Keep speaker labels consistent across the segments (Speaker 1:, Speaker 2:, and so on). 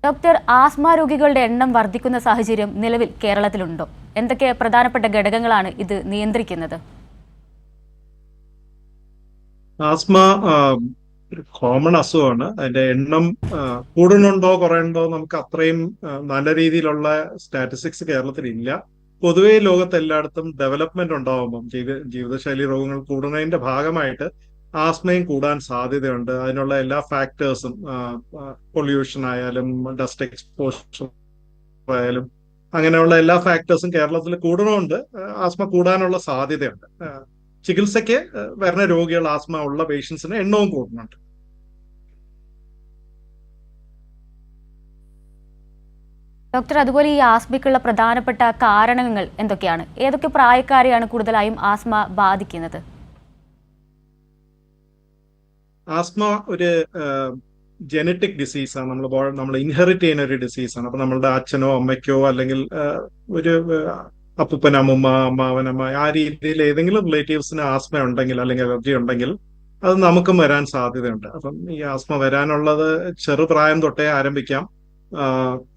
Speaker 1: Doctor, asthma രോഗികളുടെ എണ്ണം വർദ്ധിക്കുന്ന സാഹചര്യം നിലവിൽ കേരളത്തിലുണ്ടോ? എന്തൊക്കെ പ്രധാനപ്പെട്ട ഘടകങ്ങളാണ് ഇത് നിയന്ത്രിക്കുന്നത്?
Speaker 2: ആസ്മ ഒരു കോമൺ അസുഖമാണ്. അതിന്റെ എണ്ണം കൂടുന്നുണ്ടോ കുറയുന്നുണ്ടോ നമുക്ക് അത്രയും നല്ല രീതിയിലുള്ള സ്റ്റാറ്റിസ്റ്റിക്സ് കേരളത്തിൽ ഇല്ല. പൊതുവേ ലോകത്ത് എല്ലായിടത്തും ഡെവലപ്മെന്റ് ഉണ്ടാവുമ്പം ജീവിതശൈലി രോഗങ്ങൾ കൂടുന്നതിന്റെ ഭാഗമായിട്ട് ആസ്മയും കൂടാൻ സാധ്യതയുണ്ട്. അതിനുള്ള എല്ലാ ഫാക്ടേഴ്സും പൊല്യൂഷൻ ആയാലും ഡസ്റ്റ് എക്സ്പോഷർ ആയാലും അങ്ങനെയുള്ള എല്ലാ ഫാക്ടേഴ്സും കേരളത്തിൽ കൂടുന്നതുകൊണ്ട് ആസ്മ കൂടാനുള്ള സാധ്യതയുണ്ട്. ചികിത്സയ്ക്ക് വരുന്ന രോഗികൾ ആസ്മ ഉള്ള പേഷ്യൻസിന് എണ്ണവും കൂടുന്നുണ്ട്.
Speaker 1: ഡോക്ടർ, അതുപോലെ ഈ ആസ്മയ്ക്കുള്ള പ്രധാനപ്പെട്ട കാരണങ്ങൾ എന്തൊക്കെയാണ്? ഏതൊക്കെ പ്രായക്കാരെയാണ് കൂടുതലായും ആസ്മ ബാധിക്കുന്നത്?
Speaker 2: ആസ്മ ഒരു ജനറ്റിക് ഡിസീസാണ്. നമ്മൾ ഇൻഹെറിറ്റ് ചെയ്യുന്ന ഒരു ഡിസീസാണ്. അപ്പൊ നമ്മളുടെ അച്ഛനോ അമ്മയ്ക്കോ അല്ലെങ്കിൽ ഒരു അപ്പൂപ്പൻ അമ്മുമ്മ അമ്മാവനമ്മ ആ രീതിയിൽ ഏതെങ്കിലും റിലേറ്റീവ്സിന് ആസ്മ ഉണ്ടെങ്കിൽ അല്ലെങ്കിൽ അലർജി ഉണ്ടെങ്കിൽ അത് നമുക്കും വരാൻ സാധ്യതയുണ്ട്. അപ്പം ഈ ആസ്മ വരാനുള്ളത് ചെറുപ്രായം തൊട്ടേ ആരംഭിക്കാം.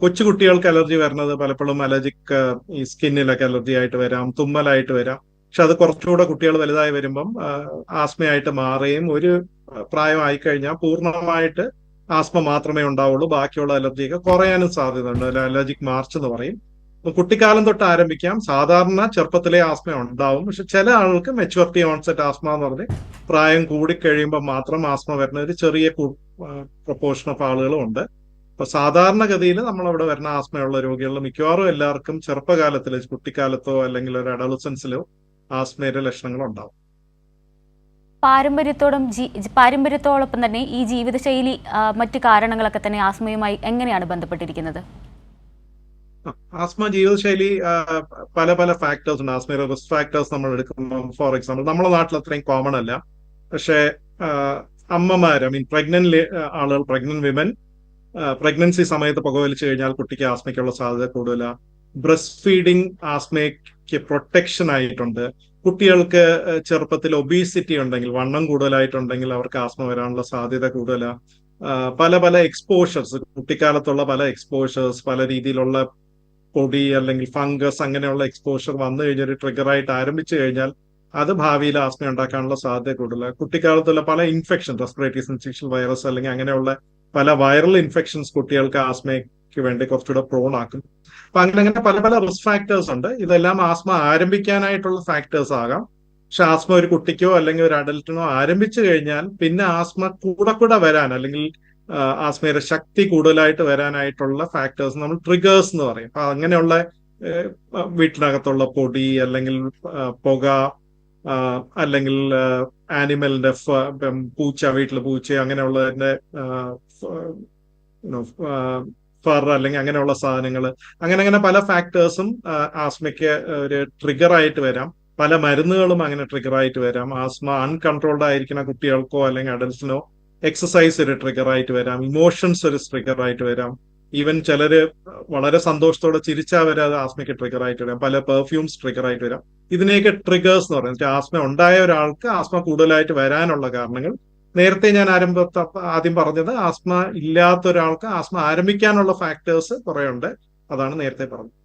Speaker 2: കൊച്ചു കുട്ടികൾക്ക് അലർജി വരുന്നത് പലപ്പോഴും അലർജിക് ഈ സ്കിന്നിലൊക്കെ അലർജി ആയിട്ട് വരാം, തുമ്മലായിട്ട് വരാം. പക്ഷെ അത് കുറച്ചുകൂടെ കുട്ടികൾ വലുതായി വരുമ്പം ആസ്മയായിട്ട് മാറുകയും ഒരു പ്രായം ആയിക്കഴിഞ്ഞാൽ പൂർണ്ണമായിട്ട് ആസ്മ മാത്രമേ ഉണ്ടാവുള്ളൂ. ബാക്കിയുള്ള അലർജിയൊക്കെ കുറയാനും സാധ്യതയുണ്ട്. അലർജിക് മാർച്ച് എന്ന് പറയും. കുട്ടിക്കാലം തൊട്ട് ആരംഭിക്കാം. സാധാരണ ചെറുപ്പത്തിലെ ആസ്മ ഉണ്ടാവും. പക്ഷെ ചില ആൾക്ക് മെച്യൂരിറ്റി ഓൺസെറ്റ് ആസ്മ എന്ന് പറഞ്ഞ് പ്രായം കൂടിക്കഴിയുമ്പോൾ മാത്രം ആസ്മ വരുന്ന ഒരു ചെറിയ പ്രൊപ്പോർഷൻ ഓഫ് ആളുകളും ഉണ്ട്. അപ്പൊ സാധാരണഗതിയിൽ നമ്മളവിടെ വരുന്ന ആസ്മയുള്ള രോഗികളിൽ മിക്കവാറും എല്ലാവർക്കും ചെറുപ്പകാലത്തിൽ, കുട്ടിക്കാലത്തോ അല്ലെങ്കിൽ ഒരു അഡോളസൻസിലോ ആസ്മയുടെ ലക്ഷണങ്ങൾ ഉണ്ടാവും.
Speaker 1: പാരമ്പര്യത്തോടൊപ്പം തന്നെ ഈ ജീവിതശൈലി മറ്റു കാരണങ്ങളൊക്കെ തന്നെ ആസ്മയുമായി എങ്ങനെയാണ് ബന്ധപ്പെട്ടിരിക്കുന്നത്?
Speaker 2: ആസ്മ ജീവിതശൈലി പല പല ഫാക്ടേഴ്സ് ഉണ്ട്. ആസ്മയുടെ റിസ്ക് ഫാക്ടേഴ്സ് നമ്മൾ എടുക്കുമ്പോൾ, ഫോർ എക്സാമ്പിൾ നമ്മുടെ നാട്ടിൽ അത്രയും കോമൺ അല്ല. പക്ഷേ അമ്മമാര്, പ്രഗ്നന്റ് ആളുകൾ, പ്രഗ്നന്റ് വിമൻ പ്രഗ്നൻസി സമയത്ത് പുകവലിച്ചു കഴിഞ്ഞാൽ കുട്ടിക്ക് ആസ്മയ്ക്കുള്ള സാധ്യത കൂടുതലാണ്. ബ്രസ്റ്റ് ഫീഡിങ് ആസ്മയ്ക്ക് പ്രൊട്ടക്ഷൻ ആയിട്ടുണ്ട്. കുട്ടികൾക്ക് ചെറുപ്പത്തിൽ ഒബീസിറ്റി ഉണ്ടെങ്കിൽ, വണ്ണം കൂടുതലായിട്ടുണ്ടെങ്കിൽ അവർക്ക് ആസ്മ വരാനുള്ള സാധ്യത കൂടുതലാണ്. പല പല എക്സ്പോഷേഴ്സ്, കുട്ടിക്കാലത്തുള്ള പല എക്സ്പോഷേഴ്സ്, പല രീതിയിലുള്ള പൊടി അല്ലെങ്കിൽ ഫംഗസ് അങ്ങനെയുള്ള എക്സ്പോഷർ വന്നു കഴിഞ്ഞാൽ ഒരു ട്രിഗറായിട്ട് ആരംഭിച്ചു കഴിഞ്ഞാൽ അത് ഭാവിയിൽ ആസ്മ ഉണ്ടാക്കാനുള്ള സാധ്യത കൂടുതലാണ്. കുട്ടിക്കാലത്തുള്ള പല ഇൻഫെക്ഷൻ, റെസ്പിറേറ്ററി സിൻസിഷ്യൽ വൈറസ് അല്ലെങ്കിൽ അങ്ങനെയുള്ള പല വൈറൽ ഇൻഫെക്ഷൻസ് കുട്ടികൾക്ക് ആസ്മയ്ക്ക് വേണ്ടി കുറച്ചുകൂടെ പ്രോൺ ആക്കും. അപ്പൊ അങ്ങനെ പല പല റിസ്ക് ഫാക്ടേഴ്സ് ഉണ്ട്. ഇതെല്ലാം ആസ്മ ആരംഭിക്കാനായിട്ടുള്ള ഫാക്ടേഴ്സ് ആകാം. പക്ഷെ ആസ്മ ഒരു കുട്ടിക്കോ അല്ലെങ്കിൽ ഒരു അഡൽറ്റിനോ ആരംഭിച്ചു കഴിഞ്ഞാൽ പിന്നെ ആസ്മ കൂടെ വരാൻ അല്ലെങ്കിൽ ആസ്മയുടെ ശക്തി കൂടുതലായിട്ട് വരാനായിട്ടുള്ള ഫാക്ടേഴ്സ് നമ്മൾ ട്രിഗേഴ്സ് എന്ന് പറയും. അപ്പൊ അങ്ങനെയുള്ള വീട്ടിനകത്തുള്ള പൊടി അല്ലെങ്കിൽ പുക അല്ലെങ്കിൽ ആനിമലിന്റെ വീട്ടിലെ പൂച്ച അങ്ങനെയുള്ളതിന്റെ ഫർ അല്ലെങ്കിൽ അങ്ങനെയുള്ള സാധനങ്ങൾ, അങ്ങനെ പല ഫാക്ടേഴ്സും ആസ്മയ്ക്ക് ഒരു ട്രിഗർ ആയിട്ട് വരാം. പല മരുന്നുകളും അങ്ങനെ ട്രിഗർ ആയിട്ട് വരാം. ആസ്മ അൺകൺട്രോൾഡ് ആയിരിക്കുന്ന കുട്ടികൾക്കോ അല്ലെങ്കിൽ അഡൽസിനോ എക്സസൈസ് ഒരു ട്രിഗർ ആയിട്ട് വരാം. ഇമോഷൻസ് ഒരു ട്രിഗർ ആയിട്ട് വരാം. ഈവൻ ചിലര് വളരെ സന്തോഷത്തോടെ ചിരിച്ചാൽ വരെ അത് ആസ്മയ്ക്ക് ട്രിഗർ ആയിട്ട് വരാം. പല പെർഫ്യൂംസ് ട്രിഗർ ആയിട്ട് വരാം. ഇതിനെയൊക്കെ ട്രിഗേഴ്സ് എന്ന് പറയുന്നത് ആസ്മ ഉണ്ടായ ഒരാൾക്ക് ആസ്മ കൂടുതലായിട്ട് വരാനുള്ള കാരണങ്ങൾ നേരത്തെ ഞാൻ ആദ്യം പറഞ്ഞത്. ആസ്മ ഇല്ലാത്ത ഒരാൾക്ക് ആസ്മ ആരംഭിക്കാനുള്ള ഫാക്ടേഴ്സ് കുറെ ഉണ്ട്. അതാണ് നേരത്തെ പറഞ്ഞത്.